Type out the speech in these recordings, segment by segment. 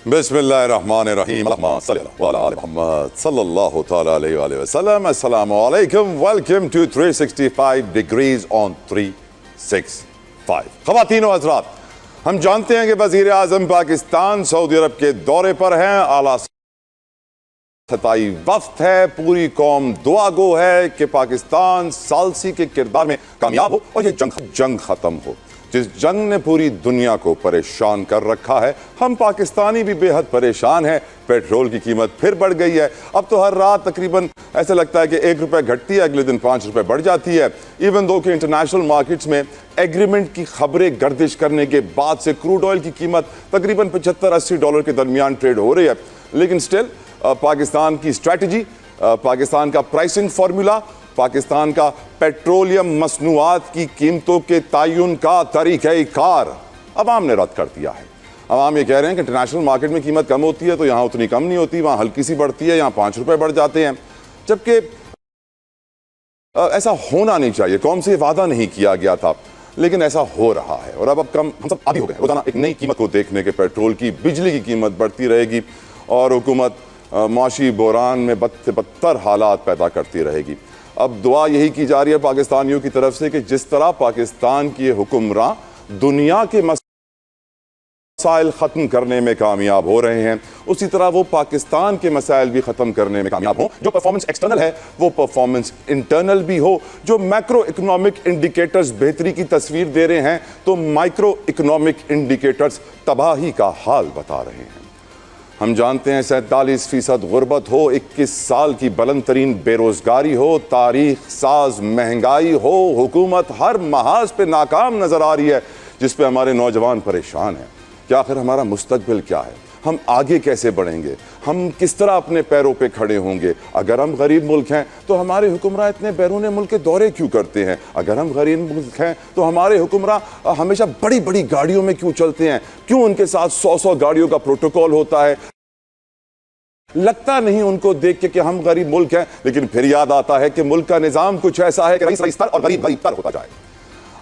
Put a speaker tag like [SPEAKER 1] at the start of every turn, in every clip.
[SPEAKER 1] बिस्मिल्लाहिर्रहमानिर्रहीम सल्लल्लाहु तआला अलैहि वसल्लम। अस्सलामु अलैकुम। Welcome to 365 degrees on 365। ख़वातीन व हज़रात, हम जानते हैं कि वज़ीर आज़म पाकिस्तान सऊदी अरब के दौरे पर हैं। आला सताई वफ्द है, पूरी कौम दुआ गो है कि पाकिस्तान सालसी के किरदार में कामयाब हो और ये जंग ख़त्म हो जिस जंग ने पूरी दुनिया को परेशान कर रखा है। हम पाकिस्तानी भी बेहद परेशान हैं। पेट्रोल की कीमत फिर बढ़ गई है। अब तो हर रात तकरीबन ऐसा लगता है कि 1 रुपये घटती है, अगले दिन 5 रुपये बढ़ जाती है। इवन दो कि इंटरनेशनल मार्केट्स में एग्रीमेंट की खबरें गर्दिश करने के बाद से क्रूड ऑयल की कीमत तकरीबन $75-80 के दरमियान ट्रेड हो रही है। लेकिन स्टिल पाकिस्तान की स्ट्रैटेजी, पाकिस्तान का प्राइसिंग फार्मूला, पाकिस्तान का पेट्रोलियम मसनूआत की कीमतों के तयन का तरीक़ाकार अवाम ने रद्द कर दिया है। अवाम ये कह रहे हैं कि इंटरनेशनल मार्केट में कीमत कम होती है तो यहाँ उतनी कम नहीं होती, वहाँ हल्की सी बढ़ती है, यहाँ 5 रुपये बढ़ जाते हैं। जबकि ऐसा होना नहीं चाहिए। कौम से वादा नहीं किया गया था, लेकिन ऐसा हो रहा है। और अब हम सब आदी हो गए रोजाना एक नई कीमत को देखने के। पेट्रोल की, बिजली की कीमत बढ़ती रहेगी और हुकूमत माशी बहरान में बद से बदतर हालात पैदा करती रहेगी। अब दुआ यही की जा रही है पाकिस्तानियों की तरफ से कि जिस तरह पाकिस्तान के हुक्मरान दुनिया के मसाइल ख़त्म करने में कामयाब हो रहे हैं, उसी तरह वो पाकिस्तान के मसाइल भी ख़त्म करने में कामयाब हो। जो परफॉर्मेंस एक्सटर्नल है वो परफॉर्मेंस इंटरनल भी हो। जो मैक्रो इकोनॉमिक इंडिकेटर्स बेहतरी की तस्वीर दे रहे हैं तो माइक्रो इकोनॉमिक इंडिकेटर्स तबाही का हाल बता रहे हैं। हम जानते हैं 47% गुर्बत हो, 21 साल की बुलंद तरीन बेरोजगारी हो, तारीख साज महंगाई हो, हुकूमत हर महाज पे नाकाम नजर आ रही है, जिस पे हमारे नौजवान परेशान हैं कि आखिर हमारा मुस्तकबिल क्या है, हम आगे कैसे बढ़ेंगे, हम किस तरह अपने पैरों पे खड़े होंगे। अगर हम गरीब मुल्क हैं तो हमारे हुक्मरान इतने बैरून मुल्क के दौरे क्यों करते हैं? अगर हम गरीब मुल्क हैं तो हमारे हुक्मरान हमेशा बड़ी बड़ी गाड़ियों में क्यों चलते हैं? क्यों उनके साथ 100 गाड़ियों का प्रोटोकॉल होता है? लगता नहीं उनको देख के कि हम गरीब मुल्क हैं, लेकिन फिर याद आता है कि मुल्क का निजाम कुछ ऐसा है कि रईस रईस तर और गरीब गरीब तर होता जाए।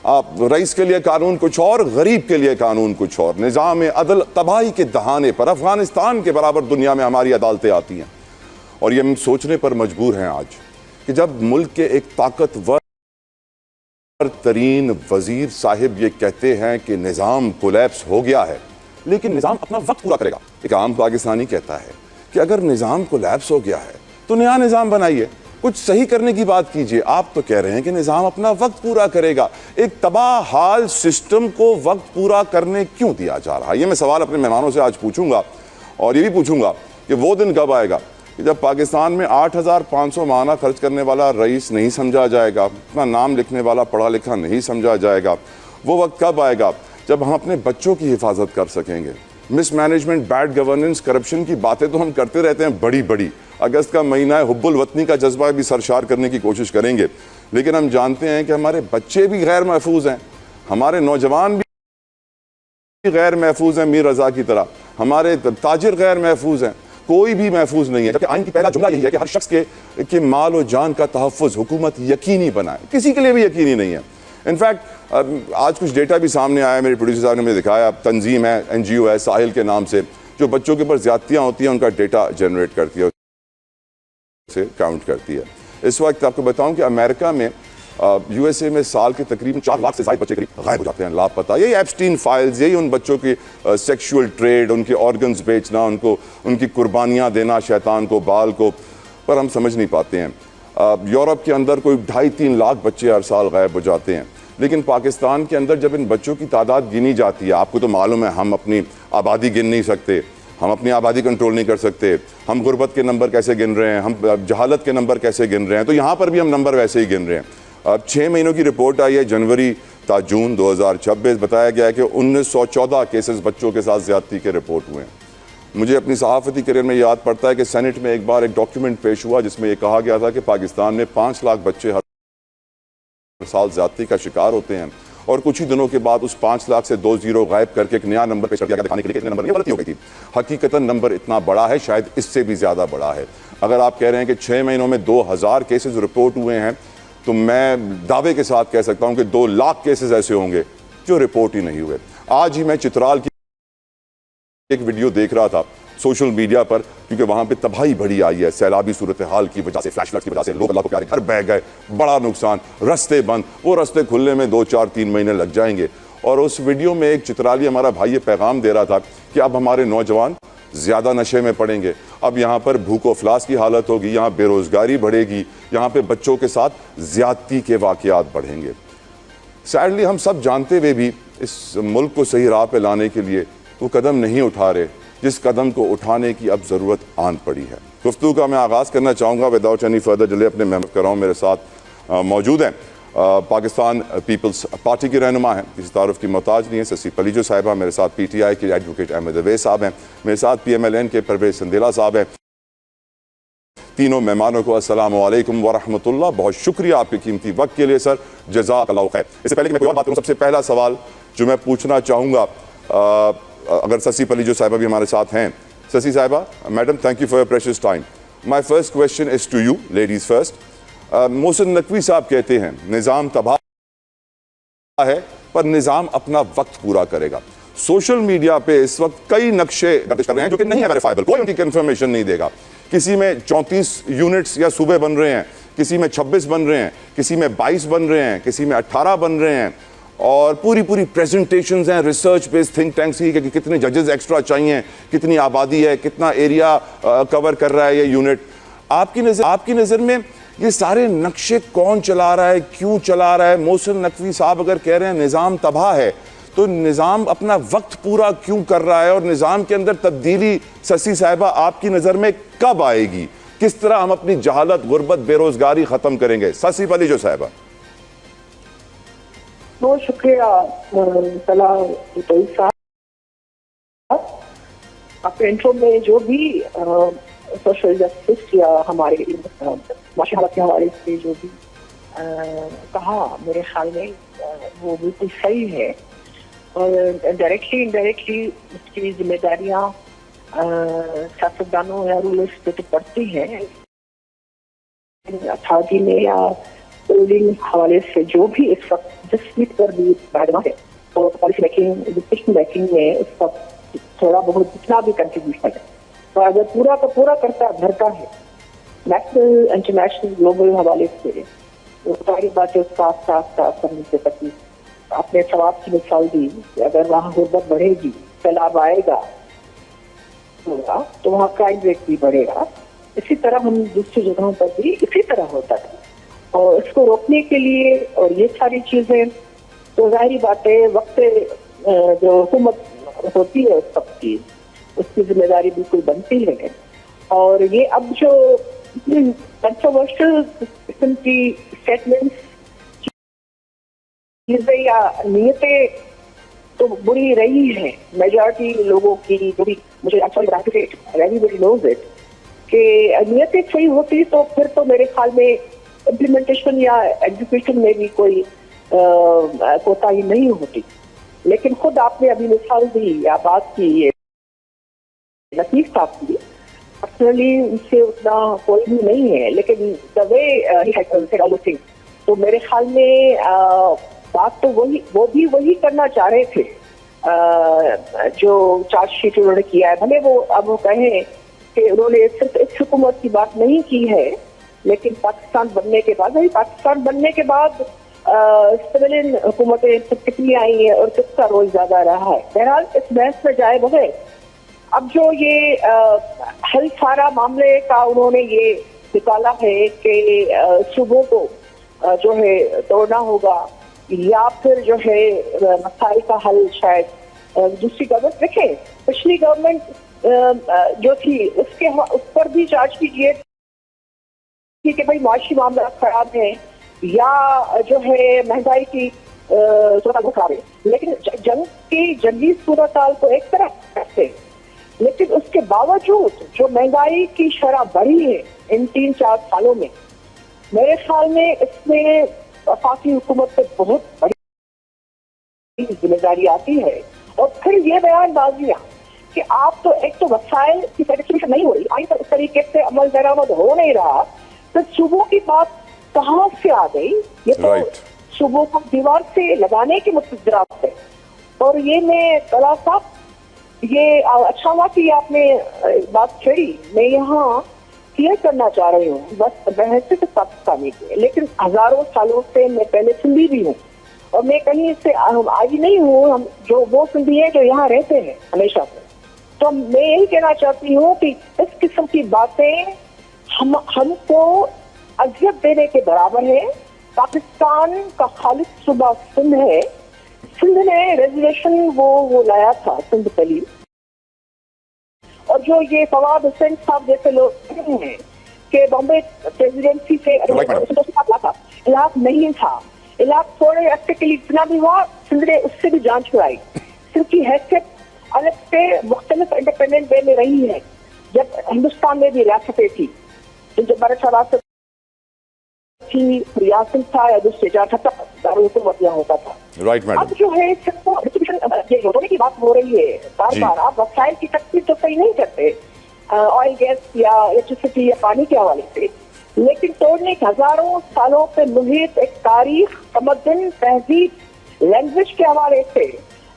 [SPEAKER 1] आप रईस के लिए कानून कुछ और, गरीब के लिए कानून कुछ और। निजाम अदल तबाही के दहाने पर अफगानिस्तान के बराबर दुनिया में हमारी अदालतें आती हैं। और ये हम सोचने पर मजबूर हैं आज कि जब मुल्क के एक ताकतवर तरीन वजीर साहिब ये कहते हैं कि निजाम कोलैप्स हो गया है, लेकिन निजाम अपना वक्त पूरा करेगा। एक आम पाकिस्तानी कहता है कि अगर निज़ाम कोलैप्स हो गया है तो नया निज़ाम बनाइए, कुछ सही करने की बात कीजिए। आप तो कह रहे हैं कि निज़ाम अपना वक्त पूरा करेगा। एक तबाह हाल सिस्टम को वक्त पूरा करने क्यों दिया जा रहा है? ये मैं सवाल अपने मेहमानों से आज पूछूंगा। और ये भी पूछूंगा कि वो दिन कब आएगा कि जब पाकिस्तान में 8,500 माहाना खर्च करने वाला रईस नहीं समझा जाएगा, अपना नाम लिखने वाला पढ़ा लिखा नहीं समझा जाएगा। वो वक्त कब आएगा जब हम अपने बच्चों की हिफाजत कर सकेंगे? मिसमैनेजमेंट, बैड गवर्नेंस, करप्शन की बातें तो हम करते रहते हैं बड़ी बड़ी। अगस्त का महीना है, हुब्बुल वतनी का जज्बा भी सरशार करने की कोशिश करेंगे, लेकिन हम जानते हैं कि हमारे बच्चे भी गैर महफूज हैं, हमारे नौजवान भी गैर महफूज हैं। मीर रजा की तरह हमारे ताजिर गैर महफूज हैं, कोई भी महफूज नहीं है। जबकि आइन की पहला जुमला यही है कि हर शख्स के माल और जान का तहफ़्फ़ुज़ हुकूमत यकीनी बनाए। किसी के लिए भी यकीनी नहीं है। इनफैक्ट आज कुछ डेटा भी सामने आया, मेरे प्रोड्यूसर साहब ने मुझे दिखाया। तंजीम है, NGO है साहिल के नाम से, जो बच्चों के ऊपर ज्यादतियाँ होती हैं उनका डेटा जनरेट करती है, उसे काउंट करती है। इस वक्त आपको बताऊं कि अमेरिका में USA में साल के तकरीबन 4 लाख से ज़्यादा बच्चे करीब गायब हो जाते हैं, लापता। यही एप्स्टीन फाइल्स, यही उन बच्चों की सेक्शुअल ट्रेड, उनके ऑर्गन्स बेचना, उनको उनकी कुर्बानियाँ देना शैतान को, बाल को, पर हम समझ नहीं पाते हैं। यूरोप के अंदर कोई 2.5-3 लाख बच्चे हर साल गायब हो जाते हैं, लेकिन पाकिस्तान के अंदर जब इन बच्चों की तादाद गिनी जाती है, आपको तो मालूम है हम अपनी आबादी गिन नहीं सकते, हम अपनी आबादी कंट्रोल नहीं कर सकते, हम गुर्बत के नंबर कैसे गिन रहे हैं, हम जहालत के नंबर कैसे गिन रहे हैं, तो यहाँ पर भी हम नंबर वैसे ही गिन रहे हैं। अब 6 महीनों की रिपोर्ट आई है, जनवरी ता जून 2026, बताया गया है कि 1914 केसेस बच्चों के साथ ज्यादती के रिपोर्ट हुए हैं। मुझे अपनी सहाफ़ती करियर में याद पड़ता है कि सेनेट में एक बार एक डॉक्यूमेंट पेश हुआ जिसमें यह कहा गया था कि पाकिस्तान में 5 लाख बच्चे हर साल ज्यादती का शिकार होते हैं, और कुछ ही दिनों के बाद उस 5 लाख से 2 जीरो गायब करके एक नया नंबर पेश कर दिया गया, दिखाने के लिए इतने नंबर, ये गलती हो गई थी। हकीकतन नंबर इतना बड़ा है, शायद इससे भी ज़्यादा बड़ा है। अगर आप कह रहे हैं कि 6 महीनों में 2000 केसेस रिपोर्ट हुए हैं, तो मैं दावे के साथ कह सकता हूं कि 2 लाख केसेस ऐसे होंगे जो रिपोर्ट ही नहीं हुए। आज ही मैं चित्राल की एक वीडियो देख रहा था सोशल मीडिया पर, क्योंकि वहां पे तबाही बड़ी आई है सैलाबी सूरत हाल की वजह से, फ्लैश फ्लड की वजह से लोग अल्लाह को प्यारे घर बह गए, बड़ा नुकसान, रास्ते बंद। वो रास्ते खुलने में 2 4 3 महीने लग जाएंगे। और उस वीडियो में एक चित्राली हमारा भाई ये पैगाम दे रहा था कि अब हमारे नौजवान ज़्यादा नशे में पड़ेंगे, अब यहाँ पर भूख अफलास की हालत होगी, यहाँ बेरोज़गारी बढ़ेगी, यहाँ पे बच्चों के साथ ज़्यादती के वाक़यात बढ़ेंगे। सैडली हम सब जानते हुए भी इस मुल्क को सही राह पे लाने के लिए वो कदम नहीं उठा रहे जिस कदम को उठाने की अब ज़रूरत आन पड़ी है। गुफ्तगू का मैं आगाज़ करना चाहूँगा विदाउट एनी फर्दर डिले। अपने मेहमान कराऊँ मेरे साथ मौजूद हैं पाकिस्तान पीपल्स पार्टी के रहनुमा हैं, किसी तारुफ की मोहताज नहीं है, ससी पलीजो साहिबा। मेरे साथ PTI के एडवोकेट अहमद अवैस साहब हैं, मेरे साथ PMLN के परवेज संदेला साहब हैं। तीनों मेहमानों को अस्सलाम वालेकुम वरहमतुल्लाह, बहुत शुक्रिया आपके कीमती वक्त के लिए सर, जज़ाकल्लाहु खैर। इससे पहले कि मैं कोई और बात करूँ, सबसे पहला सवाल जो मैं पूछना चाहूँगा, अगर ससी पलीजो साहिबा भी हमारे साथ हैं। ससी साहिबा, madam, thank you for your precious time. My first question is to you, ladies first. Mohsin Naqvi साहब कहते हैं निज़ाम तबाह है पर निज़ाम अपना वक्त पूरा करेगा। सोशल मीडिया पे इस वक्त कई नक्शे गर्दिश कर रहे हैं जो कि नहीं है वेरीफाइबल, कोई उनकी कंफर्मेशन नहीं देगा। किसी में 34 यूनिट्स या सूबे बन रहे हैं, किसी में 26 बन रहे हैं, किसी में 22 बन रहे हैं, किसी में 18 बन रहे हैं, और पूरी प्रेजेंटेशंस हैं रिसर्च बेस्ड थिंक टैंक्स की कि कितने जजेस एक्स्ट्रा चाहिए, कितनी आबादी है, कितना एरिया कवर कर रहा है ये यूनिट। आपकी नज़र में ये सारे नक्शे कौन चला रहा है, क्यों चला रहा है? मोहसिन नकवी साहब अगर कह रहे हैं निज़ाम तबाह है, तो निज़ाम अपना वक्त पूरा क्यों कर रहा है? और निज़ाम के अंदर तब्दीली ससी साहिबा आपकी नज़र में कब आएगी? किस तरह हम अपनी जहालत, गुर्बत, बेरोजगारी खत्म करेंगे? ससी पलीजो साहिबा।
[SPEAKER 2] बहुत शुक्रिया साहब। आपके इंट्रो में जो भी सोशल जस्टिस या हमारे माशी हालत के हवाले से जो भी कहा, मेरे ख्याल में वो बिल्कुल सही है। और डायरेक्टली इनडायरेक्टली उसकी जिम्मेदारियां सियासतदानों या रूलर्स पे तो पड़ती हैं। अथॉरिटी में या रूलिंग हवाले से जो भी इस वक्त जिस सीट पर भी बैठना है, तो पॉलिसी मेकिंग, डिसीजन मेकिंग में उस वक्त थोड़ा बहुत जितना भी कंट्रीब्यूशन है, तो अगर पूरा का पूरा धरता है नेशनल, इंटरनेशनल, ग्लोबल हवाले से, तो सारी बातें उसका साफ करने से तक आपने सवाब की मिसाल दी कि अगर वहाँ गुर्बत बढ़ेगी, सैलाब आएगा तो वहाँ क्राइम रेट भी बढ़ेगा। इसी तरह हम दूसरी जगहों पर भी इसी तरह होता है, और इसको रोकने के लिए और ये सारी चीजें तो जाहिर बात है वक्त जो हुकूमत होती है उस वक्त की, उसकी जिम्मेदारी बिल्कुल बनती है। और ये अब जो कंट्रोवर्शियल किस्म की स्टेटमेंट्स, चीजें या नियतें तो बुरी रही है मेजॉरिटी लोगों की, जो भी मुझे अच्छा एवरीबॉडी नोज इट, कि नियतें सही होती तो फिर तो मेरे ख्याल में इम्प्लीमेंटेशन या एग्जीक्यूशन में भी कोई कोताही नहीं होती। लेकिन खुद आपने अभी मिसाल दी या बात की नकीब साहब की, पर्सनली उनसे उतना कोई भी नहीं है, लेकिन द वे तो मेरे ख्याल में बात तो वो भी वही करना चाह रहे थे जो चार्जशीट उन्होंने किया है। भले वो अब वो कहें कि उन्होंने सिर्फ इस हुकूमत की बात नहीं की है, लेकिन पाकिस्तान बनने के बाद सिविलियन हुकूमतें कितनी आई है और किसका रोल ज्यादा रहा है। बहरहाल इस बहस में जाए बगैर अब जो ये हल सारा मामले का उन्होंने ये निकाला है कि सूबों को जो है तोड़ना होगा या फिर जो है मसाइल का हल शायद दूसरी गवर्नमेंट देखें। पिछली गवर्नमेंट जो थी उस पर भी जांच कीजिए कि भाई माशी मामला खराब है या जो है महंगाई की सूरत खराब है, लेकिन जंगी सूरत हाल तो एक तरफ करते, लेकिन उसके बावजूद जो महंगाई की शरह बढ़ी है इन 3-4 सालों में, मेरे ख्याल में इसमें वफाकी हुकूमत पे बहुत बड़ी जिम्मेदारी आती है। और फिर ये बयानबाजियां कि आप तो एक तो वसाइल की सेटिस्फेक्शन नहीं हो रही, आइन पर उस तरीके से अमल दरामद हो नहीं रहा, तो सूबों की बात कहाँ से आ गई? ये तो सूबों को दीवार से लगाने की मुस्तराफ है। और ये मैं तला साहब ये अच्छा हुआ कि आपने बात छेड़ी। मैं यहाँ क्लियर करना चाह रही हूँ बस बहस से पाकिस्तानी के, लेकिन हजारों सालों से मैं पहले सिंधी भी हूँ और मैं कहीं से आई नहीं हूँ। हम जो वो सिंधी है जो यहाँ रहते हैं हमेशा से। तो मैं यही कहना चाहती हूँ कि इस किस्म की बातें हमको अजियत देने के बराबर है। पाकिस्तान का खालिद सूबा सिंध है। सिंध ने रिजर्वेशन वो लाया था, सिंध पहली। और जो ये फवाद हुसैन साहब जैसे लोग हैं कि बॉम्बे प्रेसिडेंसी से इलाक नहीं था, इलाक थोड़े अर्से के लिए इतना भी हुआ, सिंध ने उससे भी जांच कराई। सिंध की हैसियत अलग से मुख्तलिफ इंडिपेंडेंट वे में रही है। जब हिंदुस्तान में भी रियासतें थी, जब मराठा रियासत थी, रियासत था या दूसरे दारुलहुकूमत यहाँ होता था।
[SPEAKER 1] Right madam.
[SPEAKER 2] अब जो है सबको ये जोड़ने की बात हो रही है बार बार। आप वसाइल की तकसीम तो सही नहीं करते ऑयल गैस या इलेक्ट्रिसिटी या पानी के हवाले से, लेकिन तोड़ने के हजारों सालों पे मुहित एक तारीख, तमद्दुन, तहजीब, लैंग्वेज के हवाले से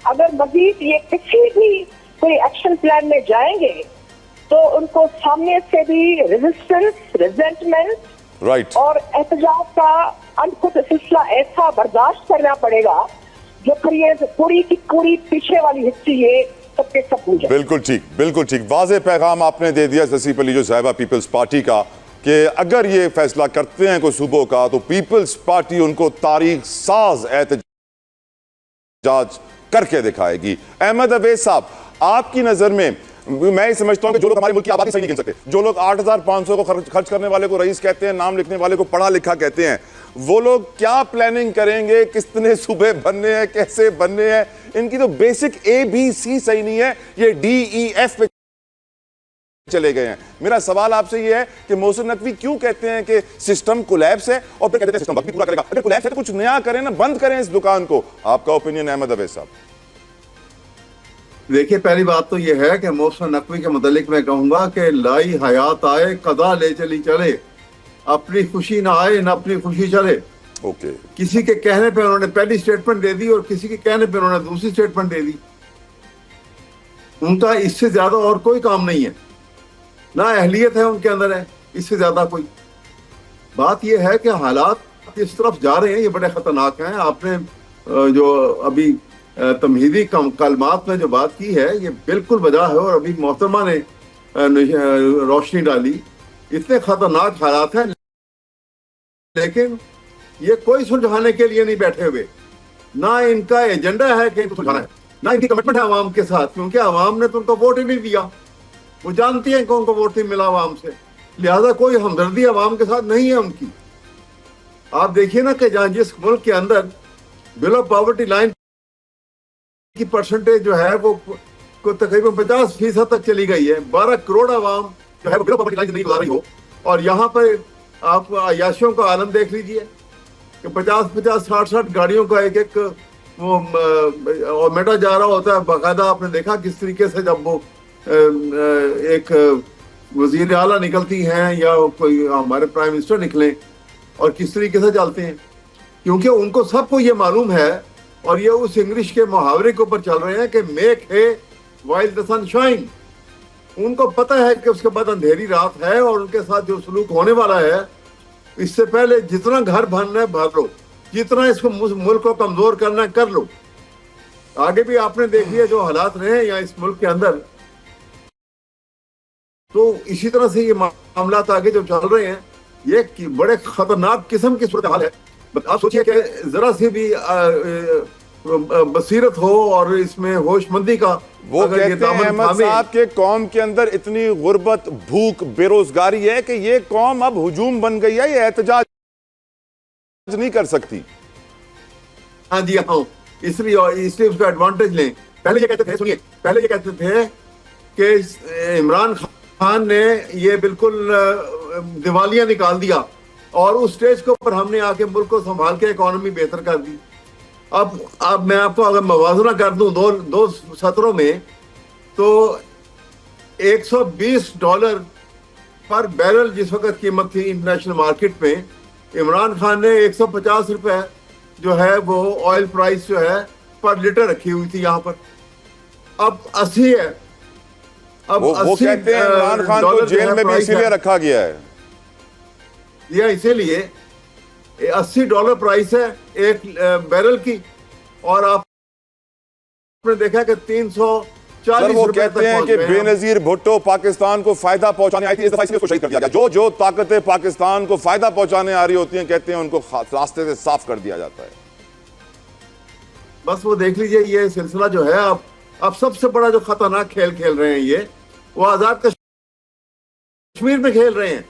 [SPEAKER 2] अगर मजीद ये किसी भी कोई एक्शन प्लान में जाएंगे तो उनको सामने से भी रेजिस्टेंस, रिजेंटमेंट
[SPEAKER 1] राइट
[SPEAKER 2] और एहतजाज का अनखुद सिलसिला ऐसा बर्दाश्त करना पड़ेगा जो फिर ये पूरी की पूरी पीछे वाली हिस्ट्री ये सबके सब भूल जाए।
[SPEAKER 1] बिल्कुल ठीक, बिल्कुल ठीक। वाज़े पैगाम आपने दे दिया ससीफ अली जो साहिबा पीपल्स पार्टी का, कि अगर ये फैसला करते हैं कोई सूबों का तो पीपल्स पार्टी उनको तारीख साज एहतजाज करके दिखाएगी। अहमद अवैस साहब, आपकी नजर में, मैं ये समझता हूं कि जो लोग हमारे मुल्क की आबादी सही नहीं गिन सकते, जो लोग 8,500 को खर्च करने वाले को रईस कहते हैं, नाम लिखने वाले को पढ़ा लिखा कहते हैं, वो लोग क्या प्लानिंग करेंगे, कितने सूबे बनने हैं, कैसे बनने हैं? इनकी तो बेसिक ABC सही नहीं है, ये DEF पे चले गए हैं। मेरा सवाल आपसे ये है कि मोहसिन नकवी क्यों कहते हैं कि सिस्टम कोलैप्स है और फिर कहते हैं सिस्टम वक्त भी पूरा करेगा। अगर कोलैप्स है तो कुछ नया करें ना, बंद करें इस दुकान को। आपका ओपिनियन अहमद अवैस साहब?
[SPEAKER 3] देखिए, पहली बात तो यह है कि मोहसिन नकवी के मुतालिक मैं कहूंगा कि लाई हयात आए कदा ले चली चले, अपनी खुशी ना आए ना अपनी खुशी चले।
[SPEAKER 1] ओके।
[SPEAKER 3] किसी के कहने पे उन्होंने पहली स्टेटमेंट दे दी और किसी के कहने पे उन्होंने दूसरी स्टेटमेंट दे दी। उनका इससे ज्यादा और कोई काम नहीं है, ना अहलियत है उनके अंदर है इससे ज्यादा कोई। बात यह है कि हालात इस तरफ जा रहे हैं, ये बड़े खतरनाक हैं। आपने जो अभी तमहीदी कलमात में जो बात की है ये बिल्कुल वजह है, और अभी मोहतरमा ने रोशनी डाली। इतने खतरनाक हालात हैं, लेकिन ये कोई सुलझाने के लिए नहीं बैठे हुए। ना इनका एजेंडा है कि इनको सुलझाना है, ना इनकी कमिटमेंट है आवाम के साथ, क्योंकि आवाम ने तो उनको वोट ही नहीं दिया। वो जानती हैं कि उनको वोट नहीं मिला आवाम से, लिहाजा कोई हमदर्दी आवाम के साथ नहीं है उनकी। आप देखिए ना कि जहाँ जिस मुल्क के अंदर बिलो पॉवर्टी लाइन की परसेंटेज जो है वो तकरीबन 50% तक चली गई है, 12 करोड़ आवाम जो है वो बिलो पॉवर्टी लाइन जिंदगी गुजार रही हो, और यहाँ पर आप अयाशियों का आलम देख लीजिए कि 50-50, 60-60 गाड़ियों का एक वो और मेटा जा रहा होता है। बाकायदा आपने देखा किस तरीके से जब वो एक वजीर आला निकलती हैं या कोई हमारे प्राइम मिनिस्टर निकले और किस तरीके से चलते हैं, क्योंकि उनको सबको ये मालूम है और ये उस इंग्लिश के मुहावरे के ऊपर चल रहे हैं कि मेक है वाइल द सन शाइन। उनको पता है कि उसके बाद अंधेरी रात है और उनके साथ जो सलूक होने वाला है, इससे पहले जितना घर भरना है भर लो, जितना इसको मुल्क को कमजोर करना है कर लो। आगे भी आपने देख लिया जो हालात रहे हैं यहाँ इस मुल्क के अंदर, तो इसी तरह से ये मामला आगे जो चल रहे हैं ये बड़े खतरनाक किस्म की सूरत हाल है। आप सोचिए कि जरा सी भी बसीरत हो और इसमें होशमंदी का,
[SPEAKER 1] वो कहते हैं अहमद साहब के कौम के अंदर इतनी गुर्बत, भूख, बेरोजगारी है कि ये कौम अब हुजूम बन गई है, ये एहतजाज नहीं कर सकती।
[SPEAKER 3] हाँ जी, हाँ, इसलिए उसका एडवांटेज लें। पहले ये कहते थे, सुनिए, पहले ये कहते थे कि इमरान खान ने ये बिल्कुल दिवालिया निकाल दिया और उस स्टेज के ऊपर हमने आके मुल्क को संभाल के इकोनॉमी बेहतर कर दी। अब मैं आपको अगर मवाजना कर दूं दो सत्रों में, तो $120 पर बैरल जिस वक्त कीमत थी इंटरनेशनल मार्केट में, इमरान खान ने 150 रुपए जो है वो ऑयल प्राइस जो है पर लीटर रखी हुई थी यहाँ पर। अब 80 है। अब
[SPEAKER 1] वो
[SPEAKER 3] 80
[SPEAKER 1] कहते हैं इमरान खान को
[SPEAKER 3] डॉलर जो
[SPEAKER 1] जेल
[SPEAKER 3] है
[SPEAKER 1] में भी
[SPEAKER 3] प्राइस
[SPEAKER 1] इसीलिए
[SPEAKER 3] है।
[SPEAKER 1] रखा गया है।
[SPEAKER 3] यह इसीलिए $80 प्राइस है एक बैरल की, और आपने देखा कि 340
[SPEAKER 1] सर वो
[SPEAKER 3] रुपए तक
[SPEAKER 1] कहते हैं
[SPEAKER 3] पहुंच
[SPEAKER 1] कि
[SPEAKER 3] गए हैं।
[SPEAKER 1] बेनजीर भुट्टो पाकिस्तान को फायदा पहुंचाने आई थी, इस दफा इसलिए उसको शहीद कर दिया गया। जो ताकतें पाकिस्तान को फायदा पहुंचाने आ रही होती हैं, कहते हैं उनको रास्ते से साफ कर दिया जाता है।
[SPEAKER 3] बस वो देख लीजिए, ये सिलसिला जो है अब सबसे बड़ा जो खतरनाक खेल खेल रहे हैं ये, वो आजाद कश्मीर में खेल रहे हैं।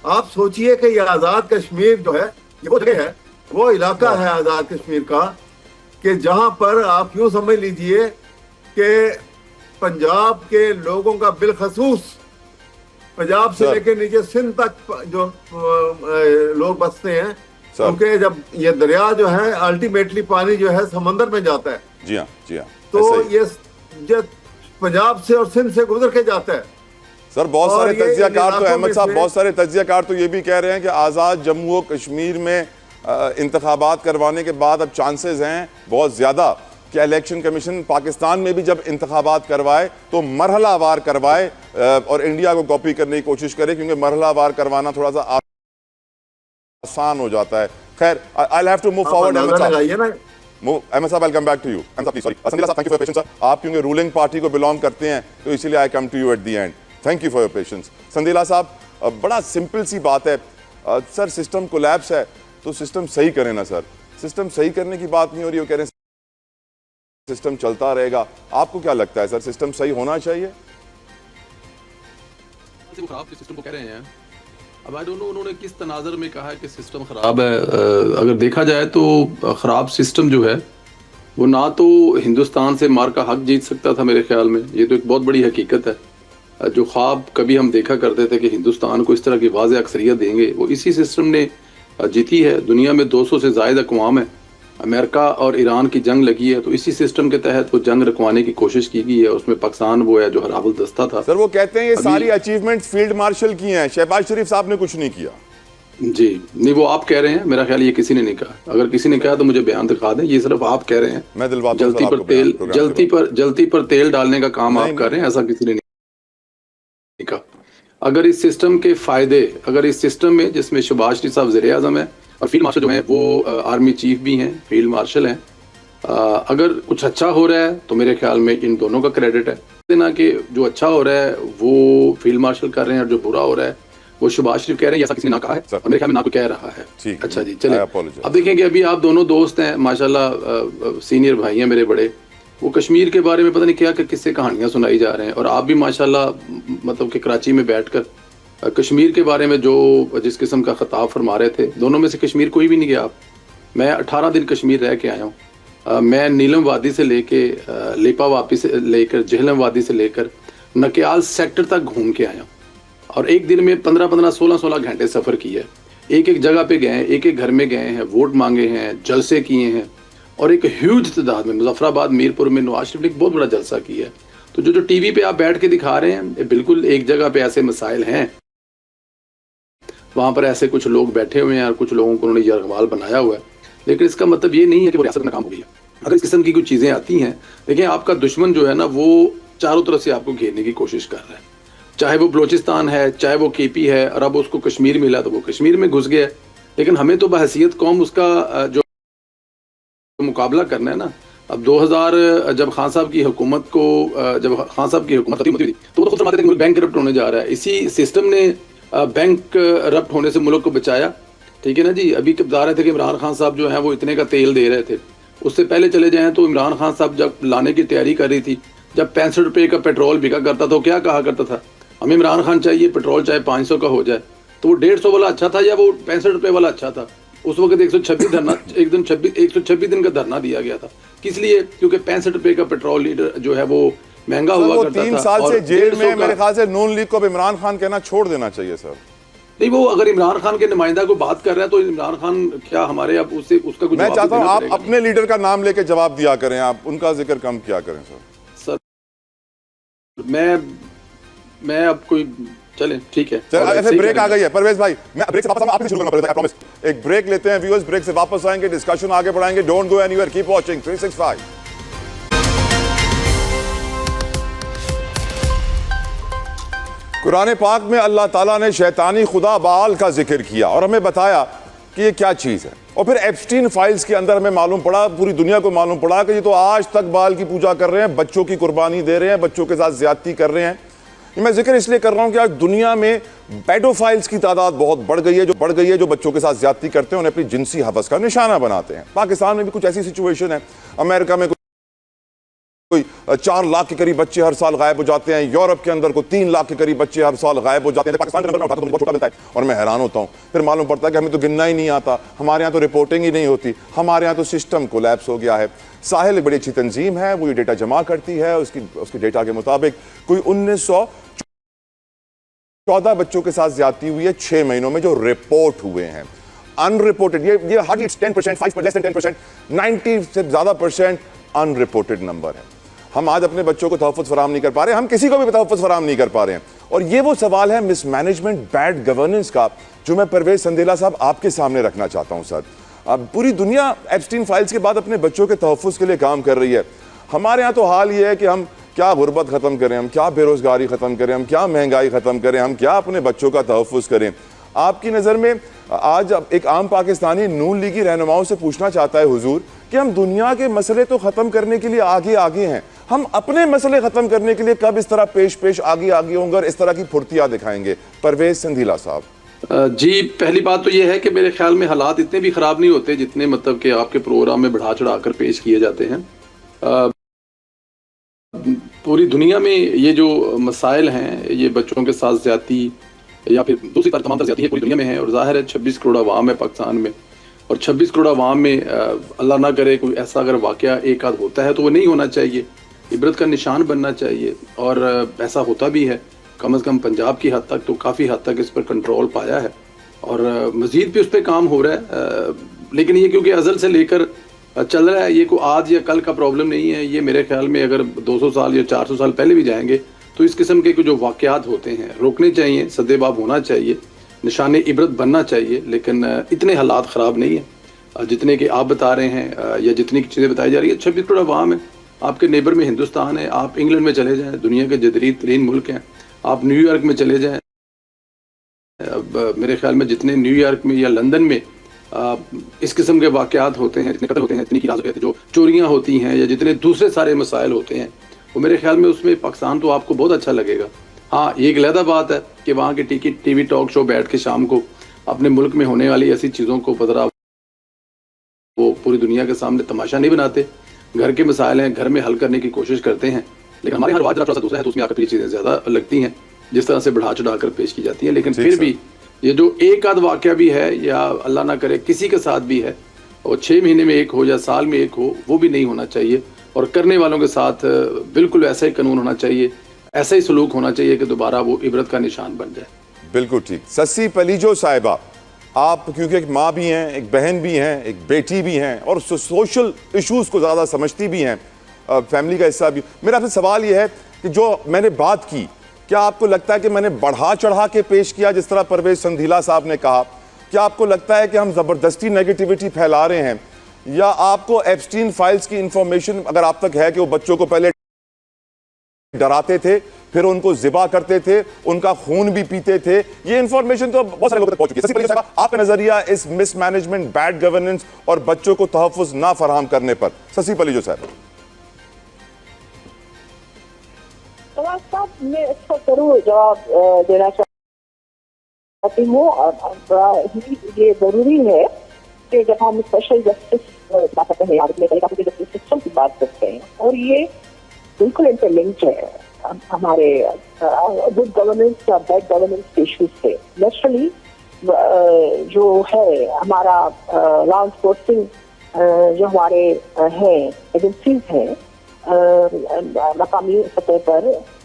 [SPEAKER 3] आप सोचिए कि ये आजाद कश्मीर जो है, ये वो जगह है, वो इलाका है आजाद कश्मीर का, कि जहां पर आप यूं समझ लीजिए कि पंजाब के लोगों का बिलखसूस पंजाब से लेकर नीचे सिंध तक जो लोग बसते हैं, क्योंकि जब ये दरिया जो है अल्टीमेटली पानी जो है समंदर में जाता है।
[SPEAKER 1] जी हाँ, जी हाँ।
[SPEAKER 3] तो ये जब पंजाब से और सिंध से गुजर के जाता है।
[SPEAKER 1] सर बहुत सारे तज्जियाकार तो, अहमद साहब,
[SPEAKER 3] से
[SPEAKER 1] बहुत सारे तज्जियाकार तो ये भी कह रहे हैं कि आज़ाद जम्मू और कश्मीर में इंतखाबात करवाने के बाद अब चांसेस हैं बहुत ज़्यादा कि इलेक्शन कमीशन पाकिस्तान में भी जब इंतखाबात करवाए तो मरहलावार करवाए और इंडिया को कॉपी करने की कोशिश करे, क्योंकि मरहलावार करवाना थोड़ा सा आसान हो जाता है। खैर, I'll have to move forward. Ahmad साहब, I'll come back to you. Ahmad साहब, sorry. संदीला साहब, thank you for your patience, sir. आप क्योंकि रूलिंग पार्टी को बिलोंग करते हैं तो इसीलिए I come to you at the end. Thank you for your patience. संदीला साहब, बड़ा सिंपल सी बात है सर, सिस्टम कोलैप्स है तो सिस्टम सही करें ना सर। सिस्टम सही करने की बात नहीं हो रही, वो कह रहे हैं सिस्टम चलता रहेगा। आपको क्या लगता है सर, सिस्टम सही होना चाहिए?
[SPEAKER 4] वो खराब के सिस्टम को कह रहे हैं। अब आई डोंट नो उन्होंने किस तनाज़र में कहा है कि सिस्टम खराब है। अगर देखा जाए तो खराब सिस्टम जो है वो ना तो हिंदुस्तान से मार का हक जीत सकता था मेरे ख्याल में। ये तो एक बहुत बड़ी हकीकत है। जो ख्वाब कभी हम देखा करते थे कि हिंदुस्तान को इस तरह की वाज़ेह अक्सरियत देंगे, वो इसी सिस्टम ने जीती है। दुनिया में 200 से ज़ायद अक़वाम है, अमेरिका और ईरान की जंग लगी है, तो इसी सिस्टम के तहत वो जंग रखवाने की कोशिश की गई है। उसमें पाकिस्तान वो है जो हराबुल दस्ता था।
[SPEAKER 1] सर वो कहते हैं ये सारी अचीवमेंट्स फील्ड मार्शल की हैं, शहबाज शरीफ साहब ने कुछ नहीं किया।
[SPEAKER 4] जी नहीं, वो आप कह रहे हैं, मेरा ख्याल ये किसी ने नहीं कहा। अगर किसी ने कहा तो मुझे बयान दिखा दें। ये सिर्फ आप कह रहे हैं।
[SPEAKER 1] मैं
[SPEAKER 4] जलती पर तेल डालने का काम आप कर रहे हैं, ऐसा किसी ने नहीं कहा। अगर इस सिस्टम के फायदे, अगर इस सिस्टम में जिसमें शहबाज शरीफ साहब वज़ीर आज़म है और फील्ड मार्शल जो है वो आर्मी चीफ भी हैं, फील्ड मार्शल हैं, अगर कुछ अच्छा हो रहा है तो मेरे ख्याल में इन दोनों का क्रेडिट है। ना कि जो अच्छा हो रहा है वो फील्ड मार्शल कर रहे हैं और जो बुरा हो रहा है वो शहबाज शरीफ कह रहे हैं, ऐसा किसी ने ना कहा है और मेरे ख्याल में ना कोई कह रहा है। अच्छा जी, चलिए अब देखें कि अभी आप दोनों दोस्त हैं माशाल्लाह, सीनियर भाई हैं मेरे बड़े। वो कश्मीर के बारे में पता नहीं क्या किससे कहानियां सुनाई जा रहे हैं, और आप भी माशाल्लाह मतलब कि कराची में बैठकर कश्मीर के बारे में जो जिस किस्म का खिताब फरमा रहे थे, दोनों में से कश्मीर कोई भी नहीं गया। आप, मैं 18 दिन कश्मीर रह के आया हूँ। मैं नीलम वादी से लेके लेपा वापी से लेकर जहलम वादी से लेकर नकियाल सेक्टर तक घूम के आया हूँ, और एक दिन में 15-15, 16-16 घंटे सफ़र किया है। एक एक जगह पे गए हैं, एक एक घर में गए हैं, वोट मांगे हैं, जलसे किए हैं, और एक ह्यूज तादाद में मुजफ्फराबाद मीरपुर में नवाज शरीफ ने एक बहुत बड़ा जलसा किया है। तो जो टीवी पे आप बैठ के दिखा रहे हैं, बिल्कुल एक जगह पे ऐसे मसाइल हैं, वहाँ पर ऐसे कुछ लोग बैठे हुए हैं और कुछ लोगों को उन्होंने यरगमाल बनाया हुआ है, लेकिन इसका मतलब ये नहीं है कि वो रियासत में नाकाम हो गई है। अगर इस किस्म की कुछ चीज़ें आती हैं, देखिए आपका दुश्मन जो है ना वो चारों तरफ से आपको घेरने की कोशिश कर रहा है, चाहे वो बलोचिस्तान है, चाहे वो KP है, और अब उसको कश्मीर मिला तो वो कश्मीर में घुस गया। लेकिन हमें तो बहसीयत कौम उसका जो मुकाबला करना है ना। अब 2000 जब खान साहब की हुकूमत को, जब खान साहब की हुकूमत खत्म होती थी तो वो तो खुद फरमाते थे कि बैंक करप्ट होने जा रहा है। इसी सिस्टम ने बैंक करप्ट होने से मुल्क को बचाया, ठीक है ना जी। अभी बता रहे थे कि इमरान खान साहब जो है वो इतने का तेल दे रहे थे। उससे पहले चले जाएं तो इमरान खान साहब जब लाने की तैयारी कर रही थी, जब 65 रुपये का पेट्रोल बिका करता था, क्या कहा करता था, हमें इमरान खान चाहिए, पेट्रोल चाहे 500 का हो जाए। तो वो 150 वाला अच्छा था या वो 65 रुपये वाला अच्छा था? उस वक्त 126 धरना, 126 दिन का धरना दिया गया था। किस लिए? क्योंकि 65 रुपये का पेट्रोल लीटर जो है वो महंगा हुआ करता था।
[SPEAKER 1] 3 साल से जेल में, मेरे ख्याल से नून लीग को अब इमरान खान कहना छोड़ देना चाहिए सर।
[SPEAKER 4] नहीं, वो अगर इमरान खान के नुमाइंदा को बात कर रहा है तो इमरान खान क्या हमारे अब उससे उसका कुछ,
[SPEAKER 1] मैं चाहता हूँ आप अपने लीडर का नाम लेके जवाब दिया करें, आप उनका जिक्र कम किया करें सर।
[SPEAKER 4] मैं अब कोई, चलें ठीक है।
[SPEAKER 1] ऐसे ब्रेक आ गई है परवेज भाई, मैं ब्रेक से वापस आपसे शुरू करना पड़ेगा, आई प्रॉमिस। एक ब्रेक लेते हैं व्यूअर्स, ब्रेक से वापस आएंगे, डिस्कशन आगे बढ़ाएंगे। Don't go anywhere, keep watching 365। Quran पाक में अल्लाह ताला ने शैतानी खुदा बाल का जिक्र किया और हमें बताया कि ये क्या चीज़ है। और फिर एप्स्टीन फाइल्स के अंदर हमें मालूम पड़ा, पूरी दुनिया को मालूम पड़ा कि ये तो आज तक बाल की पूजा कर रहे हैं, बच्चों की कुर्बानी दे रहे हैं, बच्चों के साथ ज्यादती कर रहे हैं। मैं जिक्र इसलिए कर रहा हूं कि आज दुनिया में पेडोफाइल्स की तादाद बहुत बढ़ गई है, जो बच्चों के साथ ज्यादती करते हैं, उन्हें अपनी जिनसी हवस का निशाना बनाते हैं। पाकिस्तान में भी कुछ ऐसी सिचुएशन है, अमेरिका में कोई 4 लाख के करीब बच्चे हर साल गायब हो जाते हैं, यूरोप के अंदर को 3 लाख के करीब बच्चे हर साल गायब हो जाते हैं। पाकिस्तान के नंबर उठाता तो बहुत छोटा मिलता है और मैं हैरान होता हूं। फिर मालूम पड़ता है कि हमें तो गिनना ही नहीं आता, हमारे यहाँ तो रिपोर्टिंग ही नहीं होती, हमारे यहाँ तो सिस्टम कोलैप्स हो गया है। साहिल एक बड़ी अच्छी तंजीम है, वो ये डेटा जमा करती है, उसकी डेटा के मुताबिक कोई 1914 बच्चों के साथ ज्यादती हुई है 6 महीनों में, जो रिपोर्ट हुए हैं। अनरिपोर्टेड ये हार्डली 10%, 5%, लेस देन 10%, 90 से ज्यादा परसेंट अनरिपोर्टेड नंबर है। हम आज अपने बच्चों को तहफ़्फ़ुज़ फराहम नहीं कर पा रहे, हम किसी को भी तहफ़्फ़ुज़ फराहम नहीं कर पा रहे हैं। और ये वो सवाल है मिसमैनेजमेंट, बैड गवर्नेंस का, जो मैं परवेज़ संदेला साहब आपके सामने रखना चाहता हूं। सर, अब पूरी दुनिया एप्स्टीन फाइल्स के बाद अपने बच्चों के तहफ़्फ़ुज़ के लिए काम कर रही है। हमारे यहाँ तो हाल ये है कि हम क्या गुर्बत ख़त्म करें, हम क्या बेरोज़गारी ख़त्म करें, हम क्या महंगाई ख़त्म करें, हम क्या अपने बच्चों का तहफ़्फ़ुज़ करें। आपकी नज़र में आज एक आम पाकिस्तानी नून लीगी रहनुमाओं से पूछना चाहता है हुजूर कि हम दुनिया के मसले तो ख़त्म करने के लिए आगे हैं, हम अपने मसले ख़त्म करने के लिए कब इस तरह पेश आगे होंगे और इस तरह की फुर्तियाँ दिखाएंगे? परवेज़ संधीला साहब।
[SPEAKER 4] जी, पहली बात तो ये है कि मेरे ख्याल में हालात इतने भी ख़राब नहीं होते जितने मतलब कि आपके प्रोग्राम में बढ़ा चढ़ा कर पेश किए जाते हैं। पूरी दुनिया में ये जो मसाइल हैं, ये बच्चों के साथ ज्यादती या फिर दूसरी तरह तमाम ज्यादती है, पूरी दुनिया में है। और जाहिर है 26 करोड़ अवाम है पाकिस्तान में, और 26 करोड़ अवाम में अल्लाह ना करे कोई ऐसा अगर वाक़या एक आध होता है तो वो नहीं होना चाहिए, इबरत का निशान बनना चाहिए। और ऐसा होता भी है, कम से कम पंजाब की हद तक तो काफ़ी हद तक इस पर कंट्रोल पाया है और मज़ीद भी उस पर काम हो रहा है। लेकिन ये क्योंकि अज़ल से लेकर चल रहा है, ये कोई आज या कल का प्रॉब्लम नहीं है। ये मेरे ख्याल में अगर 200 साल या 400 साल पहले भी जाएंगे तो इस किस्म के जो वाक़यात होते हैं रोकने चाहिए, सद्देबाब होना चाहिए, निशान इबरत बनना चाहिए। लेकिन इतने हालात ख़राब नहीं है जितने कि आप बता रहे हैं या जितनी चीज़ें बताई जा रही है। 26 करोड़ अवाम है, आपके नेबर में हिंदुस्तान है, आप इंग्लैंड में चले जाएँ, दुनिया के जदीद तरीन मुल्क हैं, आप न्यूयॉर्क में चले जाएँ, मेरे ख्याल में जितने न्यूयॉर्क में या लंदन में इस किस्म के वाक़यात होते हैं, जितने कत्ल होते हैं, इतनी की जो चोरियाँ होती हैं या जितने दूसरे सारे मसाइल होते हैं, वो मेरे ख्याल में उसमें पाकिस्तान तो आपको बहुत अच्छा लगेगा। हाँ, ये एक अलहदा बात है कि वहाँ के टीवी टॉक शो बैठ के शाम को अपने मुल्क में होने वाली ऐसी चीज़ों को पदरा वो पूरी दुनिया के सामने तमाशा नहीं बनाते। घर के मसाइल हैं, घर में हल करने की कोशिश करते हैं। लेकिन हमारे यहाँ रवाज थोड़ा सा दूसरा है, तो उसमें आकर ये चीज़ें ज़्यादा लगती हैं जिस तरह से बढ़ा चढ़ा कर पेश की जाती हैं। लेकिन फिर भी ये जो एक आध वाक़या भी है या अल्लाह ना करे किसी के साथ भी है, और 6 महीने में एक हो या साल में एक हो, वो भी नहीं होना चाहिए। और करने वालों के साथ बिल्कुल ऐसा ही कानून होना चाहिए, ऐसा ही सलूक होना चाहिए कि दोबारा वो इबरत का निशान बन जाए।
[SPEAKER 1] बिल्कुल ठीक। सस्सी पलीजो साहिबा, आप क्योंकि एक माँ भी हैं, एक बहन भी हैं, एक बेटी भी हैं और सोशल इश्यूज़ को ज़्यादा समझती भी हैं, फैमिली का हिस्सा भी। मेरा आपसे सवाल ये है कि जो मैंने बात की, क्या आपको लगता है कि मैंने बढ़ा चढ़ा के पेश किया जिस तरह परवेज़ संधीला साहब ने कहा? क्या आपको लगता है कि हम ज़बरदस्ती नेगेटिविटी फैला रहे हैं, या आपको एप्स्टीन फाइल्स की इंफॉर्मेशन अगर आप तक है कि वो बच्चों को पहले डराते थे, फिर उनको ज़िबा करते थे, उनका खून भी पीते थे, ये इंफॉर्मेशन तो बहुत सारे लोगों तक पहुंच चुकी है। सस्सी पलीजो साहब, आपका नजरिया इस मिसमैनेजमेंट, बैड गवर्नेंस और बच्चों को तहफ़्फ़ुज़ ना फराहम करने पर? सस्सी पलीजो साहब।
[SPEAKER 2] मैं इसका जरूर जवाब देना चाहती हूँ। बड़ा ही ये जरूरी है कि जब हम स्पेशल जस्टिस बात करते हैं, जस्टिस सिस्टम की बात करते हैं, और ये बिल्कुल इंटरलिंक्ड है हमारे गुड गवर्नेंस या बैड गवर्नेंस इश्यूज से। नेचुरली जो है हमारा लॉ एनफोर्सिंग जो हमारे हैं एजेंसीज हैं मकामी सतह पर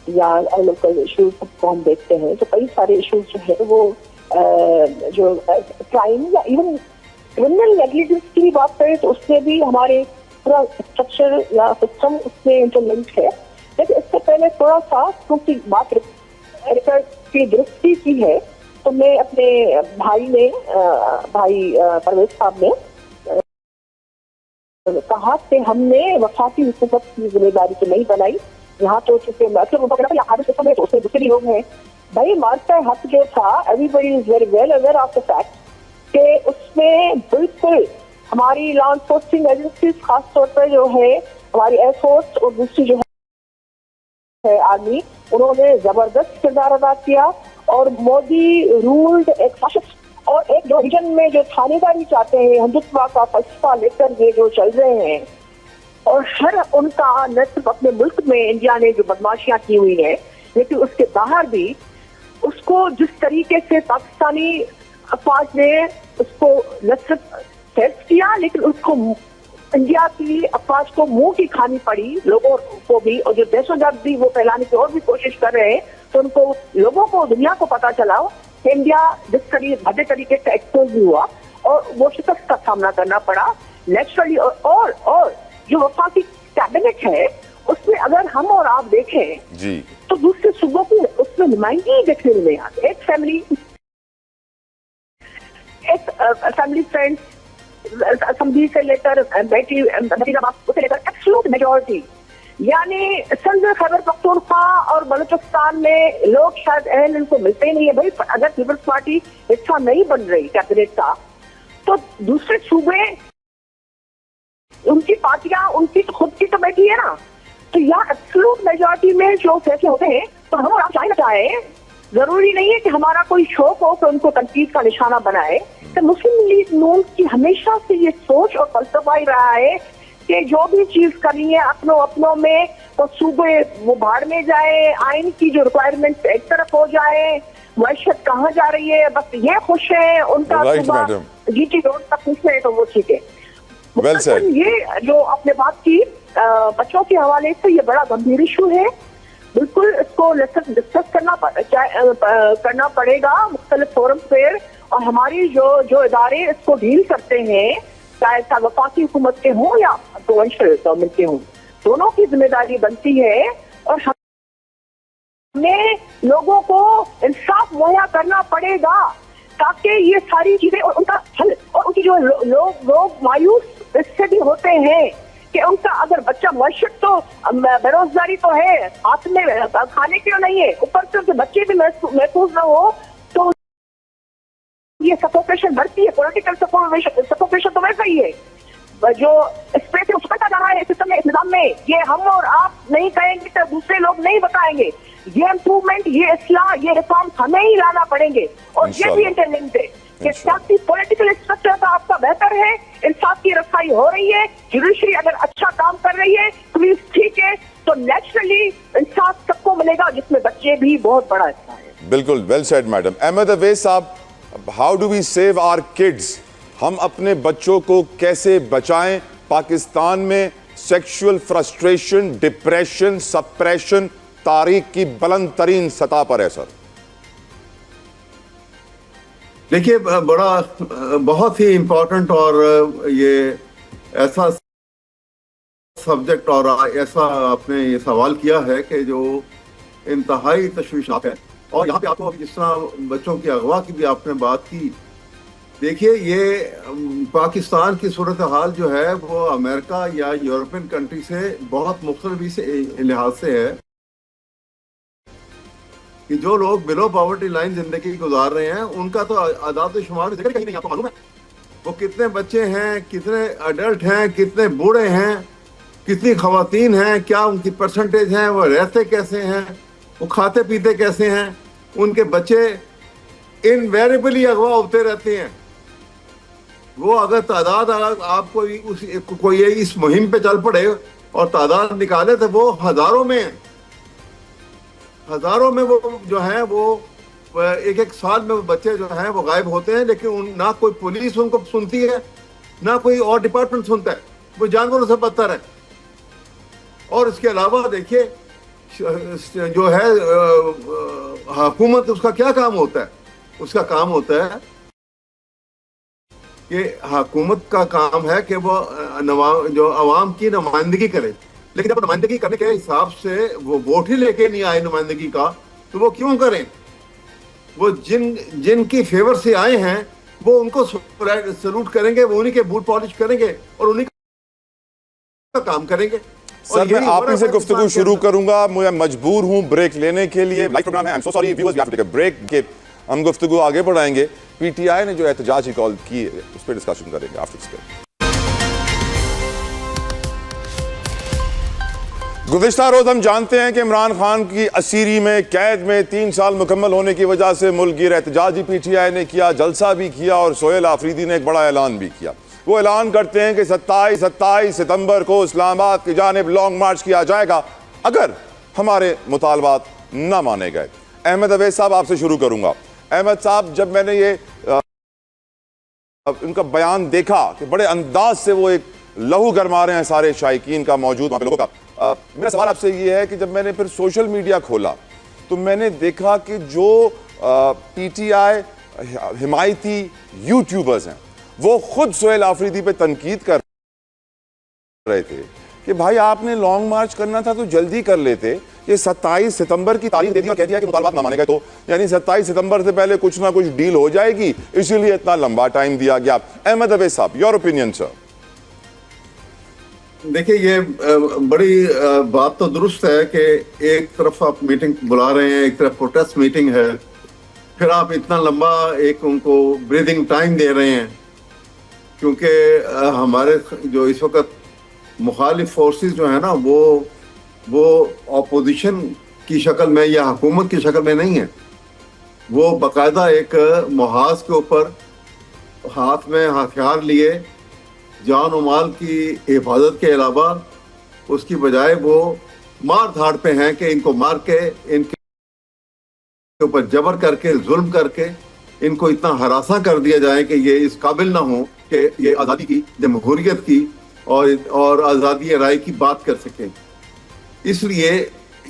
[SPEAKER 2] या लोकल इश्यूज को हम देखते हैं, तो कई सारे इश्यूज जो है वो जो क्राइम या इवन क्रिमिनल नेग्लिजेंस की बात करें तो उससे भी हमारे पूरा स्ट्रक्चर या सिस्टम उसमें इंटरलिंक्ड है। लेकिन इससे पहले थोड़ा सा क्योंकि बात रिकॉर्ड की दृष्टि की है, तो मैं अपने भाई परवेज साहब ने कहा कि हमने वफाकी हुकूमत की जिम्मेदारी तो नहीं बनाई। यहाँ तो चूंकि उसमें दूसरे लोग हैं, भाई मार्का हक जो था, everybody is very well aware of the fact कि उसमें बिल्कुल हमारी लॉ एनफोर्सिंग एजेंसीज, खासतौर पर जो है हमारी एयरफोर्स और दूसरी जो है आर्मी, उन्होंने जबरदस्त किरदार अदा किया। और मोदी रूल्ड एक फाशिस्ट और एक जो रीजन में जो थानेदारी चाहते हैं, हिंदुत्व का फलसफा लेकर ये जो चल रहे हैं, और हर उनका न सिर्फ अपने मुल्क में इंडिया ने जो बदमाशियां की हुई है, लेकिन उसके बाहर भी उसको जिस तरीके से पाकिस्तानी अफवाज ने उसको न सिर्फ फेस किया, लेकिन उसको इंडिया की अफवाज को मुंह की खानी पड़ी लोगों को भी, और जो दहशतगर्द भी वो फैलाने की और भी कोशिश कर रहे हैं, तो उनको लोगों को, दुनिया को पता चला कि इंडिया जिस भद्दे तरीके से एक्सपोज भी हुआ और वो शिकस्त का सामना करना पड़ा नेचुरली। और जो वफाकी कैबिनेट है उसमें अगर हम और आप देखें
[SPEAKER 1] जी,
[SPEAKER 2] तो दूसरे सूबों की उसमें नुमाइंदगी देखने में नहीं आती। एक फैमिली फ्रेंड्स, असम्बली से लेकर बेटी उसे लेकर एब्सोल्यूट मेजॉरिटी, यानी सिंध, खैबर पख्तूनख्वा और बलूचिस्तान में लोग शायद अहल इनको मिलते ही नहीं है। भाई अगर पीपल्स पार्टी हिस्सा नहीं बन रही कैबिनेट का, तो दूसरे सूबे उनकी पार्टियां, उनकी तो खुद की तो बैठी है ना, तो यहाँ एब्सोल्यूट मेजॉरिटी में जो फैसले होते हैं, तो हम और आप चाहे ना चाहे, जरूरी नहीं है कि हमारा कोई शौक हो तो उनको तनकीद का निशाना बनाए। तो मुस्लिम लीग नून की हमेशा से ये सोच और फलसफा ही रहा है कि जो भी चीज करनी है अपनों में, तो सूबे वो भाड़ में जाए, आइन की जो रिक्वायरमेंट एक तरफ हो जाए, मैशत कहाँ जा रही है, बस ये खुश है, उनका सुबह जीटी रोड तक खुश है तो वो ठीक है। ये जो आपने बात की बच्चों के हवाले से, ये बड़ा गंभीर इशू है, बिल्कुल इसको डिस्कस करना पड़ेगा मुख्तलिफ फोरम पर, और हमारी जो इदारे इसको डील करते हैं, चाहे वफाकी हुकूमत के हों या प्रोविंशियल गवर्नमेंट के हों, दोनों की जिम्मेदारी बनती है। और हमें लोगों को इंसाफ मुहैया करना पड़ेगा ताकि ये सारी चीजें और उनका हल, और उनकी जो लोग मायूस इससे भी होते हैं कि उनका अगर बच्चा मशक, तो बेरोजगारी तो है, हाथ में खाने के लिए नहीं है, ऊपर से उनके बच्चे भी महफूज न हो, तो ये सफोकेशन बढ़ती है। पॉलिटिकल सफोकेशन तो वैसा ही है जो स्पेस से उछलता जा रहा है सिस्टम में, इस निजाम में। ये हम और आप नहीं कहेंगे तो दूसरे लोग नहीं बताएंगे। ये इम्प्रूवमेंट, ये इस्लाह, ये रिफॉर्म हमें ही लाना पड़ेंगे, और ये भी इंटरलिंक्ड है कि सियासी पॉलिटिकल स्ट्रक्चर का आपका बेहतर है, इंसाफ की रसाई हो रही है, जुडिशरी अगर अच्छा काम कर रही है, पुलिस ठीक है, तो नेचुरली इंसाफ सबको मिलेगा, जिसमें बच्चे भी बहुत बड़ा हिस्सा है।
[SPEAKER 1] बिल्कुल, well said madam. Ahmad Awais साहब, how do we save our kids? हम अपने बच्चों को कैसे बचाएं? पाकिस्तान में सेक्सुअल फ्रस्ट्रेशन, डिप्रेशन, सप्रेशन तारीख की बुलंद तरीन सतह पर है सर।
[SPEAKER 3] देखिए, बहुत ही इम्पोर्टेंट और ये ऐसा सब्जेक्ट और ऐसा आपने ये सवाल किया है कि जो इंतहाई तशवीशनाक है। और यहाँ पे आपको जिस तरह बच्चों की अगवा की भी आपने बात की, देखिए ये पाकिस्तान की सूरत हाल जो है वो अमेरिका या यूरोपियन कंट्री से बहुत मुख्तलिफ से लिहाज से है कि जो लोग बिलो पॉवर्टी लाइन जिंदगी गुजार रहे हैं, उनका तो आदाद शुमार कहीं नहीं आपको मालूम है। वो कितने बच्चे हैं, कितने अडल्ट हैं, कितने बूढ़े हैं, कितनी खवातीन हैं, क्या उनकी परसेंटेज है, वो रहते कैसे हैं, वो खाते पीते कैसे हैं, उनके बच्चे इनवेरिएबली अगवा होते रहते हैं। वो अगर तादाद आपको कोई इस मुहिम पे चल पड़े और तादाद निकाले तो वो हजारों में वो जो है वो एक साल में बच्चे जो हैं वो गायब होते हैं, लेकिन ना कोई पुलिस उनको सुनती है, ना कोई और डिपार्टमेंट सुनता है, वो जानवरों से बदतर है। और इसके अलावा देखिए जो है हुकूमत, उसका क्या काम होता है? उसका काम होता है कि हुकूमत का काम है कि वो जो अवाम की नुमाइंदगी करे, लेकिन जब नुमाइंदगी करने के हिसाब से वो वोट ही लेके नहीं आए नुमाइंदगी का, तो वो क्यों करें? वो जिनकी फेवर से आए हैं वो उनको सलूट करेंगे, वो उन्हीं के बूट पॉलिश करेंगे और उन्हीं का काम करेंगे।
[SPEAKER 1] सर मैं आप ही से गुफ्तगू शुरू करूंगा, मैं मजबूर हूं ब्रेक लेने के लिए, लाइव प्रोग्राम है, I am so sorry viewers, we have to take a break के हम गुफ्तगू आगे बढ़ाएंगे। पीटीआई ने जो एहतजाज की कॉल की है उस पर डिस्कशन करेंगे आफ्टर दिस ब्रेक। गुज़िश्ता रोज हम जानते हैं कि इमरान खान की असीरी में कैद में 3 साल मुकम्मल होने की वजह से मुल्क गिर एहतजाजी पीटीआई ने किया, जलसा भी किया और सोहेल आफरीदी ने एक बड़ा ऐलान भी किया। वो ऐलान करते हैं कि 27 सितंबर को इस्लामाबाद की जानिब लॉन्ग मार्च किया जाएगा अगर हमारे मुतालबात न माने गए। अहमद अवैस साहब आपसे शुरू करूंगा। अहमद साहब, जब मैंने ये उनका बयान देखा कि बड़े अंदाज से वो एक लहू गरमा रहे हैं सारे शायकीन का, मौजूद वहाँ पे लोगों का, मेरा सवाल आपसे ये है कि जब मैंने फिर सोशल मीडिया खोला तो मैंने देखा कि जो पीटीआई हिमायती यूट्यूबर्स हैं वो खुद सोहेल आफरीदी पे तनकीद कर रहे थे कि भाई आपने लॉन्ग मार्च करना था तो जल्दी कर लेते, ये 27 सितंबर की तारीख दे दी और कह दिया कि मुतालबात ना माने गए, तो यानी 27 सितंबर से पहले कुछ ना कुछ डील हो जाएगी, इसीलिए इतना लंबा टाइम दिया गया। अहमद अवैस साहब, योर ओपिनियन सर।
[SPEAKER 3] देखिए, ये बड़ी बात तो दुरुस्त है कि एक तरफ आप मीटिंग बुला रहे हैं, एक तरफ प्रोटेस्ट मीटिंग है, फिर आप इतना लंबा एक उनको ब्रीदिंग टाइम दे रहे हैं, क्योंकि हमारे जो इस वक्त मुखालिफ फोर्सेस जो है ना वो ऑपोजिशन की शक्ल में या हुकूमत की शक्ल में नहीं है, वो बाकायदा एक मुहाज के ऊपर हाथ में हथियार लिए जान और माल की हिफाजत के अलावा उसकी बजाय वो मार धाड़ पे हैं कि इनको मार के इनके ऊपर जबर करके जुल्म करके इनको इतना हरासा कर दिया जाए कि ये इस काबिल ना हो कि ये आज़ादी की, जमहूरियत की और आज़ादी राय की बात कर सकें। इसलिए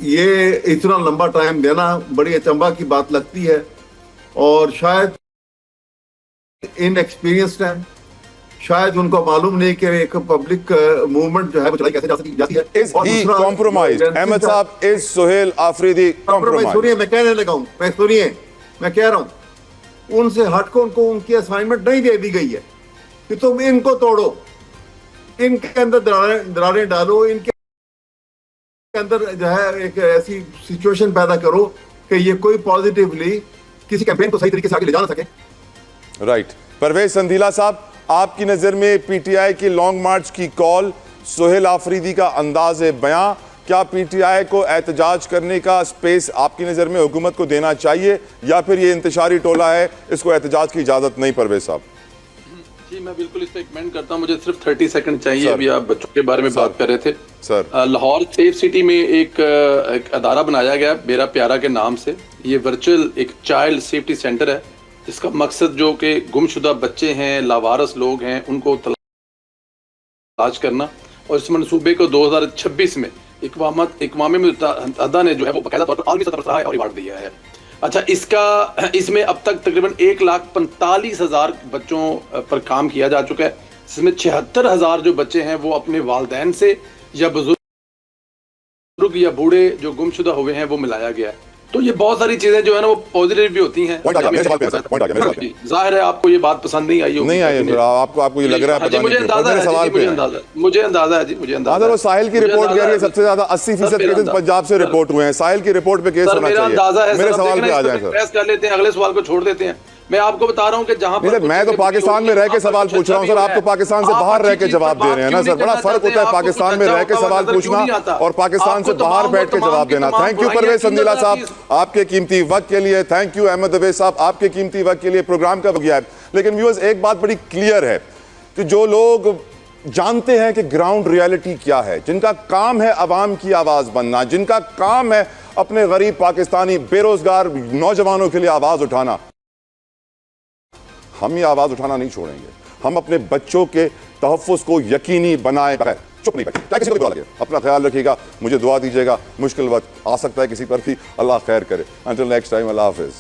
[SPEAKER 3] ये इतना लंबा टाइम देना बड़ी अचंभा की बात लगती है और शायद इनएक्सपीरियंस्ड है, शायद उनको मालूम नहीं कि एक पब्लिक मूवमेंट जो है वो चलाई कैसे जाती है।
[SPEAKER 1] Is he compromised? अहमद साहब, is सोहेल आफरीदी compromised?
[SPEAKER 3] सुनिए, मैं कहने लगा हूँ, मैं कह रहा हूँ, उनसे हटकर उनको उनकी असाइनमेंट नहीं दे दी गई है कि तुम इनको तोड़ो, इनके अंदर दरारें डालो, इनके अंदर जो है एक ऐसी सिचुएशन पैदा करो कि ये कोई पॉजिटिवली किसी कैंपेन को सही तरीके से आगे ले जा ना सके।
[SPEAKER 1] राइट। परवेज संधीला साहब, आपकी नजर में पीटीआई की लॉन्ग मार्च की कॉल, सोहेल आफरीदी का अंदाज बयां, क्या पीटीआई को एहतजाज करने का स्पेस आपकी नजर में हुकूमत को देना चाहिए या फिर ये इंतशारी टोला है, इसको एहतजाज की इजाजत नहीं? परवेज साहब
[SPEAKER 4] जी, मैं बिल्कुल इस पर कमेंट करता हूँ, मुझे सिर्फ 30 सेकंड चाहिए। अभी आप बच्चों के बारे में बात कर रहे थे
[SPEAKER 1] सर।
[SPEAKER 4] लाहौर सेफ सिटी में एक अदारा बनाया गया मेरा प्यारा के नाम से। ये वर्चुअल एक चाइल्ड सेफ्टी सेंटर है जिसका मकसद जो कि गुमशुदा बच्चे हैं, लावारस लोग हैं, उनको तलाश करना, और इस मनसूबे को 2026 में इकवाम मुत्तहिदा ने जो है वो बाकायदा तौर पर आलमी सतह पर सराहा और अवार्ड दिया है। अच्छा, इसमें अब तक तकरीबन 1,45,000 बच्चों पर काम किया जा चुका है, जिसमें 76,000 जो बच्चे हैं वो अपने वालिदैन से या बुजुर्ग या बूढ़े जो गुमशुदा हुए हैं वो मिलाया गया है। तो ये बहुत सारी चीजें जो है ना वो पॉजिटिव भी होती हैं। जाहिर है आपको ये बात पसंद नहीं आई होगी।
[SPEAKER 1] नहीं आई, आपको ये लग रहा है?
[SPEAKER 4] मुझे अंदाजा है जी, मुझे अंदाजा है।
[SPEAKER 1] साहिल की रिपोर्ट कह रही है सबसे ज्यादा 80% केसेस पंजाब से रिपोर्ट हुए हैं। साहिल की रिपोर्ट पे केस होना चाहिए। मेरे सवाल पे आ जाए सर।
[SPEAKER 4] प्रेस कर लेते हैं, अगले सवाल को छोड़ देते हैं। मैं आपको बता रहा हूं कि जहां पर
[SPEAKER 1] मैं तो पाकिस्तान में रह के सवाल पूछ रहा हूं सर, आप तो पाकिस्तान से बाहर रह के जवाब दे रहे हैं ना सर। बड़ा फर्क होता है पाकिस्तान में रह के सवाल पूछना और पाकिस्तान से बाहर बैठ के जवाब देना। थैंक यू परवेज संधीला साहब आपके कीमती वक्त के लिए। थैंक यू अहमद अवैस साहब आपके कीमती वक्त के लिए। प्रोग्राम का हो गया है, लेकिन व्यूअर्स एक बात बड़ी क्लियर है कि जो लोग जानते हैं कि ग्राउंड रियलिटी क्या है, जिनका काम है अवाम की आवाज बनना, जिनका काम है अपने गरीब पाकिस्तानी बेरोजगार नौजवानों के लिए आवाज उठाना, हम ये आवाज उठाना नहीं छोड़ेंगे। हम अपने बच्चों के तहफ़्फ़ुज़ को यकीनी बनाए बगैर चुप नहीं बैठे, चाहे किसी को भी बुरा लगे। अपना ख्याल रखिएगा, मुझे दुआ दीजिएगा, मुश्किल वक्त आ सकता है किसी पर भी, अल्लाह खैर करे। अंटिल नेक्स्ट टाइम, अल्लाह हाफिज़।